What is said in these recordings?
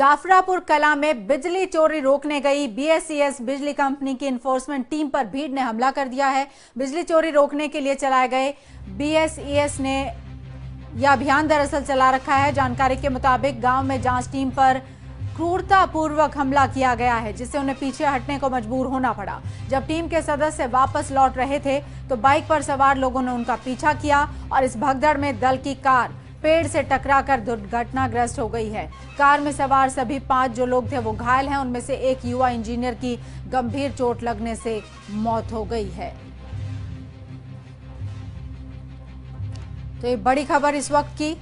जाफरापुर कला में बिजली चोरी रोकने गई बीएसईएस बिजली कंपनी की इन्फोर्समेंट टीम पर भीड़ ने हमला कर दिया है। बिजली चोरी रोकने के लिए चलाए गए बीएसईएस ने यह अभियान दरअसल चला रखा है। जानकारी के मुताबिक गांव में जांच टीम पर क्रूरतापूर्वक हमला किया गया है, जिससे उन्हें पीछे हटने को मजबूर होना पड़ा। जब टीम के सदस्य वापस लौट रहे थे तो बाइक पर सवार लोगों ने उनका पीछा किया और इस भगदड़ में दल की कार पेड़ से टकराकर दुर्घटनाग्रस्त हो गई है। कार में सवार सभी 5 जो लोग थे वो घायल हैं। उनमें से एक युवा इंजीनियर की गंभीर चोट लगने से मौत हो गई है। तो ये बड़ी खबर इस वक्त की।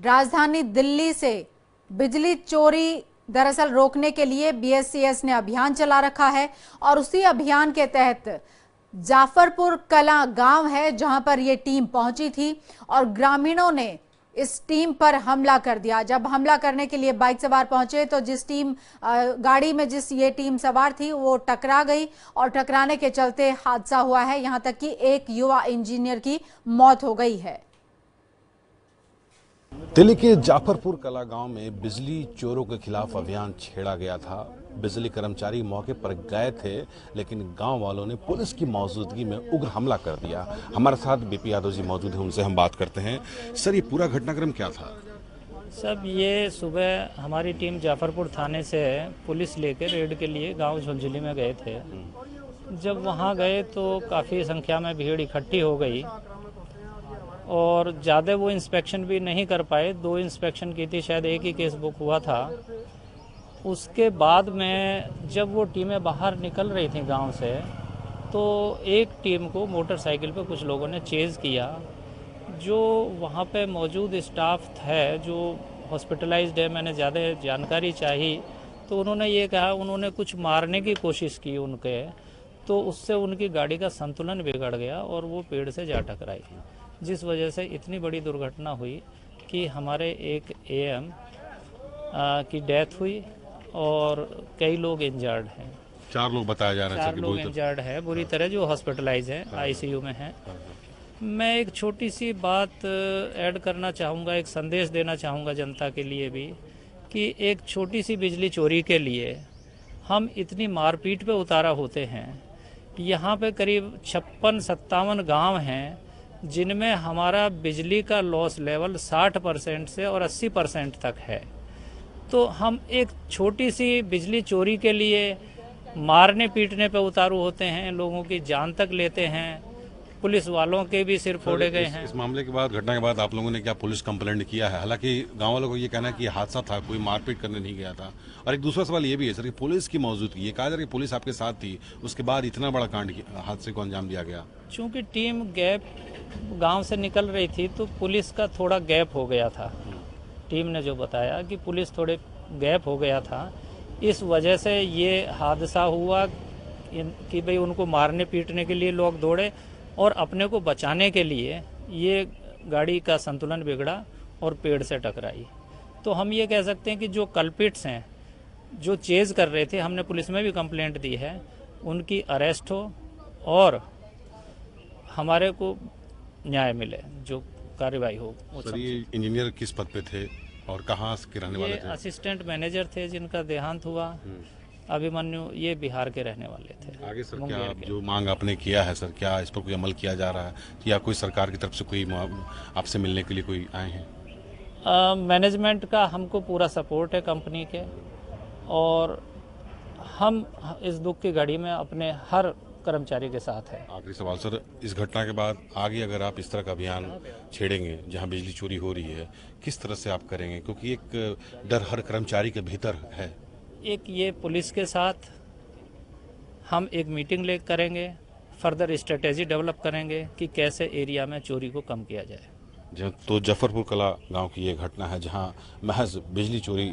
राजधानी दिल्ली से बिजली चोरी दरअसल रोकने के लिए बीएसईएस ने अभियान चला रखा है और उसी अभियान के तहत जाफरपुर कला गांव है जहां पर यह टीम पहुंची थी और ग्रामीणों ने इस टीम पर हमला कर दिया। जब हमला करने के लिए बाइक सवार पहुंचे तो जिस गाड़ी में जिस ये टीम सवार थी वो टकरा गई और टकराने के चलते हादसा हुआ है। यहां तक कि एक युवा इंजीनियर की मौत हो गई है। दिल्ली के जाफरपुर कला गांव में बिजली चोरों के खिलाफ अभियान छेड़ा गया था। बिजली कर्मचारी मौके पर गए थे, लेकिन गांव वालों ने पुलिस की मौजूदगी में उग्र हमला कर दिया। हमारे साथ बीपी यादव जी मौजूद हैं, उनसे हम बात करते हैं। सर, ये पूरा घटनाक्रम क्या था? सब ये सुबह हमारी टीम जाफरपुर थाने से पुलिस लेकर रेड के लिए गांव झुलझुली में गए थे। जब वहां गए तो काफ़ी संख्या में भीड़ इकट्ठी हो गई और ज़्यादा वो इंस्पेक्शन भी नहीं कर पाए। 2 इंस्पेक्शन की थी, शायद एक ही केस बुक हुआ था। उसके बाद में जब वो टीमें बाहर निकल रही थी गांव से, तो एक टीम को मोटरसाइकिल पे कुछ लोगों ने चेज़ किया। जो वहाँ पे मौजूद स्टाफ है जो हॉस्पिटलाइज्ड है, मैंने ज़्यादा जानकारी चाहिए तो उन्होंने ये कहा उन्होंने कुछ मारने की कोशिश की उनके, तो उससे उनकी गाड़ी का संतुलन बिगड़ गया और वो पेड़ से जा टकराई, जिस वजह से इतनी बड़ी दुर्घटना हुई कि हमारे एक एएम की डेथ हुई और कई लोग इंजर्ड हैं। 4 लोग बताया जा रहा है। 4 लोग इंजर्ड है बुरी तरह, जो हॉस्पिटलाइज हैं, आईसीयू में हैं। मैं एक छोटी सी बात ऐड करना चाहूँगा, एक संदेश देना चाहूँगा जनता के लिए भी, कि एक छोटी सी बिजली चोरी के लिए हम इतनी मारपीट पे उतारा होते हैं। यहाँ पे करीब 56-57 गाँव हैं जिनमें हमारा बिजली का लॉस लेवल 60% से और 80% तक है। तो हम एक छोटी सी बिजली चोरी के लिए मारने पीटने पे उतारू होते हैं, लोगों की जान तक लेते हैं, पुलिस वालों के भी सिर फोड़े गए हैं। इस मामले के बाद, घटना के बाद आप लोगों ने क्या पुलिस कंप्लेंट किया है? हालांकि गांव वालों को ये कहना है कि हादसा था, कोई मारपीट करने नहीं गया था। और एक दूसरा सवाल ये भी है सर कि पुलिस की मौजूदगी, ये कहा जा रहा है कि पुलिस आपके साथ थी, उसके बाद इतना बड़ा कांड हादसे को अंजाम दिया गया। चूँकि टीम गैप गांव से निकल रही थी तो पुलिस का थोड़ा गैप हो गया था। टीम ने जो बताया कि पुलिस थोड़े गैप हो गया था, इस वजह से ये हादसा हुआ कि भाई उनको मारने पीटने के लिए लोग दौड़े और अपने को बचाने के लिए ये गाड़ी का संतुलन बिगड़ा और पेड़ से टकराई। तो हम ये कह सकते हैं कि जो कल्पिट्स हैं, जो चेज़ कर रहे थे, हमने पुलिस में भी कंप्लेंट दी है, उनकी अरेस्ट हो और हमारे को न्याय मिले, जो कार्रवाई हो। सर, ये इंजीनियर किस पद पे थे और कहाँ के रहने वाले थे? असिस्टेंट मैनेजर थे जिनका देहांत हुआ, अभिमन्यु, ये बिहार के रहने वाले थे। आगे सर क्या जो मांग आपने किया है सर, क्या इस पर कोई अमल किया जा रहा है या कोई सरकार की तरफ से कोई आपसे मिलने के लिए कोई आए हैं? मैनेजमेंट का हमको पूरा सपोर्ट है कंपनी के, और हम इस दुख की घड़ी में अपने हर कर्मचारी के साथ है। आखिरी सवाल सर, इस घटना के बाद आगे अगर आप इस तरह का अभियान छेड़ेंगे जहां बिजली चोरी हो रही है, किस तरह से आप करेंगे? क्योंकि एक डर हर कर्मचारी के भीतर है। एक ये पुलिस के साथ हम एक मीटिंग करेंगे, फर्दर स्ट्रेटेजी डेवलप करेंगे कि कैसे एरिया में चोरी को कम किया जाए। तो जाफरपुर कला गांव की ये घटना है जहां महज बिजली चोरी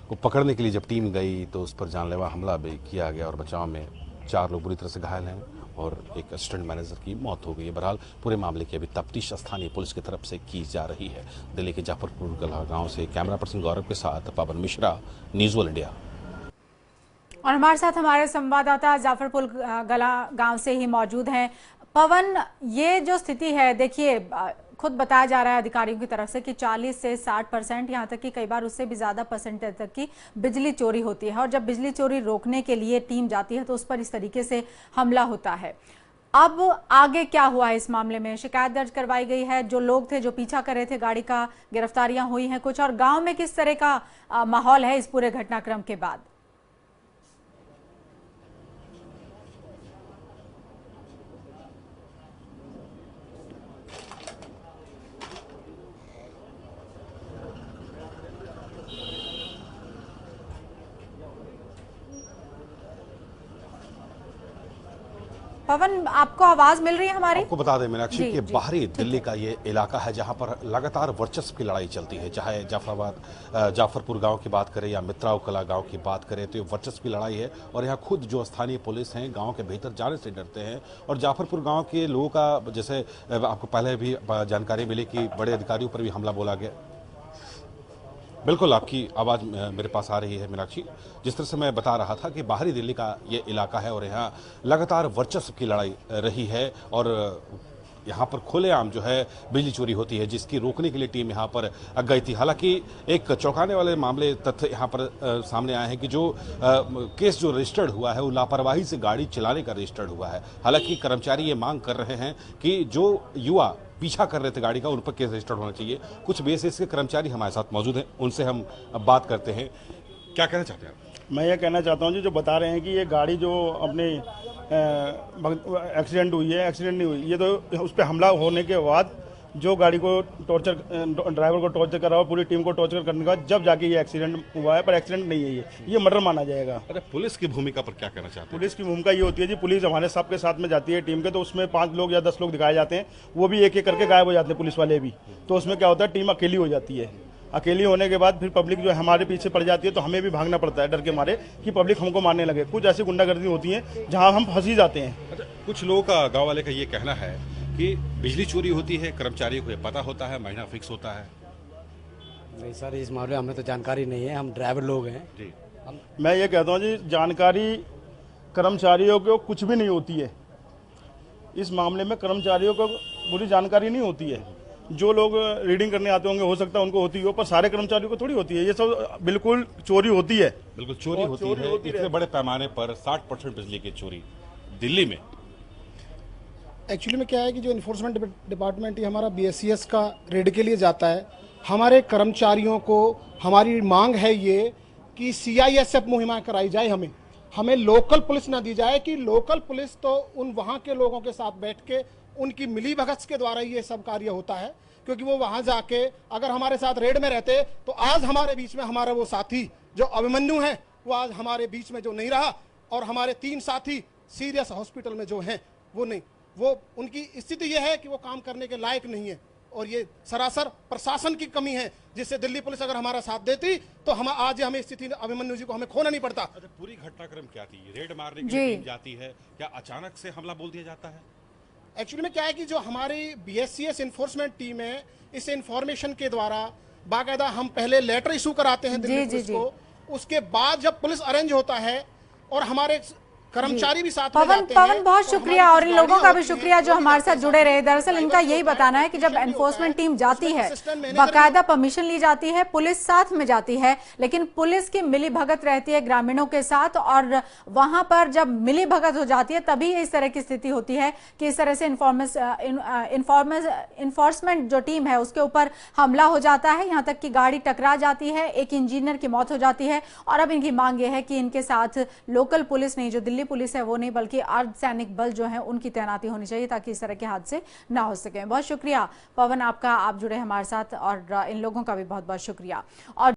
को पकड़ने के लिए जब टीम गई तो उस पर जानलेवा हमला भी किया गया और बचाव में 4 लोग बुरी तरह से घायल हैं और एक असिस्टेंट मैनेजर की मौत हो गई है। बहरहाल पूरे मामले की अभी तफ्तीश स्थानीय पुलिस की तरफ से की जा रही है। दिल्ली के जाफरपुर कला गांव से कैमरा पर्सन गौरव के साथ पवन मिश्रा, न्यूज़ वर्ल्ड इंडिया। और हमारे साथ हमारे संवाददाता जाफरपुर गला गांव से ही मौजूद हैं। पवन, ये जो स्थिति है, देखिए खुद बताया जा रहा है अधिकारियों की तरफ से कि 40 से 60%, यहाँ तक कि कई बार उससे भी ज़्यादा परसेंटेज तक की बिजली चोरी होती है। और जब बिजली चोरी रोकने के लिए टीम जाती है तो उस पर इस तरीके से हमला होता है। अब आगे क्या हुआ है इस मामले में? शिकायत दर्ज करवाई गई है, जो लोग थे जो पीछा कर रहे थे गाड़ी का, गिरफ्तारियां हुई हैं कुछ, और गाँव में किस तरह का माहौल है इस पूरे घटनाक्रम के बाद? पवन, आपको आवाज मिल रही है हमारी? आपको बता दें मीनाक्षी जी, कि जी, बाहरी दिल्ली का ये इलाका है जहां पर लगातार वर्चस्व की लड़ाई चलती है। चाहे जाफरपुर गांव की बात करें या मित्राव कला गांव की बात करें तो ये वर्चस्व की लड़ाई है। और यहाँ खुद जो स्थानीय पुलिस हैं गांव के भीतर जाने से डरते हैं। और जाफरपुर गांव के लोगों का, जैसे आपको पहले भी जानकारी मिली कि बड़े अधिकारियों पर भी हमला बोला गया। बिल्कुल, आपकी आवाज़ मेरे पास आ रही है मीनाक्षी। जिस तरह से मैं बता रहा था कि बाहरी दिल्ली का ये इलाका है और यहाँ लगातार वर्चस्व की लड़ाई रही है और यहाँ पर खुलेआम जो है बिजली चोरी होती है, जिसकी रोकने के लिए टीम यहाँ पर गई थी। हालांकि एक चौंकाने वाले मामले तथ्य यहाँ पर सामने आए हैं कि जो केस जो रजिस्टर्ड हुआ है वो लापरवाही से गाड़ी चलाने का रजिस्टर्ड हुआ है। हालांकि कर्मचारी ये मांग कर रहे हैं कि जो युवा पीछा कर रहे थे गाड़ी का, उन पर केस रजिस्टर्ड होना चाहिए। कुछ बीएसएस के कर्मचारी हमारे साथ मौजूद हैं, उनसे हम अब बात करते हैं। क्या कहना चाहते हैं आप? मैं ये कहना चाहता हूँ जी, जो बता रहे हैं कि ये गाड़ी जो अपने एक्सीडेंट हुई है, एक्सीडेंट नहीं हुई, ये तो उस पर हमला होने के बाद जो गाड़ी को टॉर्चर, ड्राइवर को टॉर्चर करा और पूरी टीम को टॉर्चर करने के बाद जब जाके ये एक्सीडेंट हुआ है, पर एक्सीडेंट नहीं है, ये मर्डर माना जाएगा। अरे पुलिस की भूमिका पर क्या कहना चाहते हैं? पुलिस की भूमिका ये होती है जी, पुलिस हमारे सबके साथ में जाती है टीम के, तो उसमें 5 लोग या 10 लोग दिखाए जाते हैं, वो भी एक एक करके गायब हो जाते हैं पुलिस वाले भी। तो उसमें क्या होता है, टीम अकेली हो जाती है। अकेली होने के बाद फिर पब्लिक जो हमारे पीछे पड़ जाती है, तो हमें भी भागना पड़ता है डर के मारे कि पब्लिक हमको मारने लगे। कुछ ऐसी गुंडागर्दी होती है जहां हम फंसी जाते हैं। अच्छा, कुछ लोगों का, गांव वाले का ये कहना है कि बिजली चोरी होती है, कर्मचारियों को ये पता होता है, महीना फिक्स होता है। नहीं सर, इस मामले में हमें तो जानकारी नहीं है, हम ड्राइवर लोग हैं जी। मैं ये कहता हूँ जी, जानकारी कर्मचारियों को कुछ भी नहीं होती है। इस मामले में कर्मचारियों को पूरी जानकारी नहीं होती है। जो लोग रीडिंग करने आते होंगे हो सकता है उनको होती हो, पर सारे कर्मचारियों को थोड़ी होती है। ये सब बिल्कुल चोरी होती है, बिल्कुल चोरी होती है। इतने बड़े पैमाने पर 60% बिजली की चोरी दिल्ली में। एक्चुअली में क्या है कि जो इन्फोर्समेंट डिपार्टमेंट ये हमारा बीएसईएस का रेड के लिए जाता है, हमारे कर्मचारियों को हमारी मांग है ये कि सीआईएसएफ मुहिम कराई जाए। हमें लोकल पुलिस ना दी जाए कि लोकल पुलिस तो उन वहाँ के लोगों के साथ बैठ के उनकी मिलीभगत के द्वारा ये सब कार्य होता है। क्योंकि वो वहाँ जाके अगर हमारे साथ रेड में रहते तो आज हमारे बीच में हमारा वो साथी जो अभिमन्यु है वो आज हमारे बीच में जो नहीं रहा, और हमारे 3 साथी सीरियस हॉस्पिटल में जो हैं वो नहीं, वो उनकी स्थिति ये है कि वो काम करने के लायक नहीं है। और ये सरासर प्रशासन की कमी है, जिससे दिल्ली पुलिस अगर हमारा साथ देती तो हम आज हमें स्थिति अभिमन्यु जी को हमें खोना नहीं पड़ता। अच्छा, पूरी घटनाक्रम क्या थी? रेड मारने के लिए टीम जाती है, क्या अचानक से हमला बोल दिया जाता है? एक्चुअली में क्या है कि जो हमारी बीएसईएस इन्फोर्समेंट टीम है, इस इन्फॉर्मेशन के द्वारा बाकायदा हम पहले लेटर इशू कराते हैं दिल्ली पुलिस को। उसके बाद जब पुलिस अरेंज होता है और हमारे कर्मचारी भी साथ में जाते हैं। पवन, बहुत शुक्रिया, और इन लोगों का भी शुक्रिया जो हमारे साथ जुड़े रहे। दरअसल इनका यही बताना है कि जब एनफोर्समेंट टीम जाती है, बाकायदा परमिशन ली जाती है, पुलिस साथ में जाती है, लेकिन पुलिस की मिलीभगत रहती है ग्रामीणों के साथ, और वहां पर जब मिलीभगत हो जाती है तभी इस तरह की स्थिति होती है कि इस तरह से इन्फोर्समेंट जो टीम है उसके ऊपर हमला हो जाता है, यहाँ तक कि गाड़ी टकरा जाती है, एक इंजीनियर की मौत हो जाती है। और अब इनकी मांग ये है कि इनके साथ लोकल पुलिस नहीं, जो दिल्ली पुलिस है वो नहीं, बल्कि अर्धसैनिक बल जो है उनकी तैनाती होनी चाहिए ताकि इस तरह के हादसे ना हो सके। बहुत शुक्रिया पवन आपका, आप जुड़े हमारे साथ, और इन लोगों का भी बहुत बहुत शुक्रिया। और